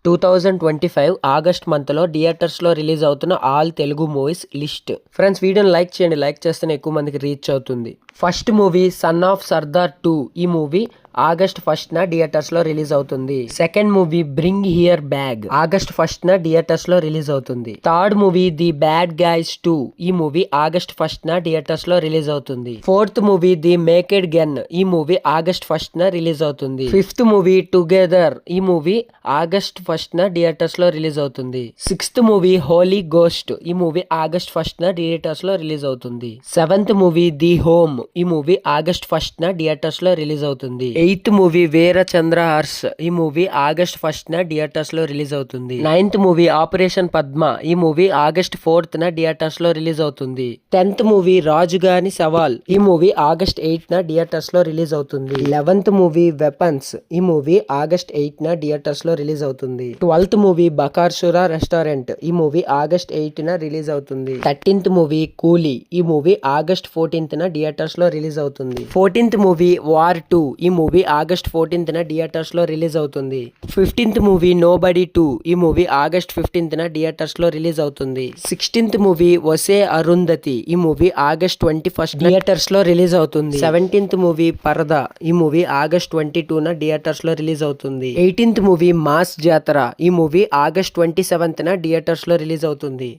2025 August మంత్లో థియేటర్స్లో release అవుతున్న all Telugu movies list. Friends, వీడియోని లైక్ చేయండి. లైక్ చేస్తేనే ఎక్కువ మందికి రీచ్ అవుతుంది. First movie son of Sardar 2. ఈ మూవీ ఆగస్ట్ 1న థియేటర్స్లో రిలీజ్ అవుతుంది. Second movie bring here bag August 1న థియేటర్స్లో రిలీజ్ అవుతుంది. Third movie the bad guys 2. ఈ మూవీ ఆగస్ట్ 1న థియేటర్స్లో రిలీజ్ అవుతుంది. Fourth movie the naked gun. ఈ మూవీ ఆగస్ట్ 1న రిలీజ్ అవుతుంది. Fifth movie together. ఈ మూవీ ఆగస్ట్ 1న థియేటర్స్లో రిలీజ్ అవుతుంది. Sixth movie holy ghost. ఈ మూవీ ఆగస్ట్ 1న థియేటర్స్లో రిలీజ్ అవుతుంది. Seventh movie the home. ఈ మూవీ ఆగస్ట్ 1న థియేటర్స్లో రిలీజ్ అవుతుంది. Eighth movie Veera Chandra Harsh. ఈ మూవీ ఆగస్ట్ 1న థియేటర్స్లో రిలీజ్ అవుతుంది. Ninth movie operation Padma. ఈ మూవీ ఆగస్ట్ 4న థియేటర్స్లో రిలీజ్ అవుతుంది. 10th మూవీ రాజుగాని సవాల్. ఈ మూవీ ఆగస్ట్ 8న థియేటర్స్లో రిలీజ్ అవుతుంది. 11th movie weapons. ఈ మూవీ ఆగస్ట్ 8న థియేటర్స్లో రిలీజ్ అవుతుంది. 12th movie Bakasura restaurant. ఈ మూవీ ఆగస్ట్ 8న రిలీజ్ అవుతుంది. 13th మూవీ కూలీ. ఈ మూవీ ఆగస్ట్ 14న థియేటర్స్లో రిలీజ్ అవుతుంది. 14th movie war 2. ఈ మూవీ ఆగస్ట్ 14న థియేటర్స్లో రిలీజ్ అవుతుంది. 15th movie nobody 2. ఈ మూవీ ఆగస్ట్ 15న థియేటర్స్లో రిలీజ్ అవుతుంది. 16th మూవీ వసే అరుంధతి. ఈ మూవీ ఆగస్ట్ 21 థియేటర్స్లో రిలీజ్ అవుతుంది. 17th మూవీ పరదా. ఈ మూవీ ఆగస్ట్ 22న థియేటర్స్లో రిలీజ్ అవుతుంది. 18th మూవీ మాస్ జాతర. ఈ మూవీ ఆగస్ట్ 27న థియేటర్స్లో రిలీజ్ అవుతుంది.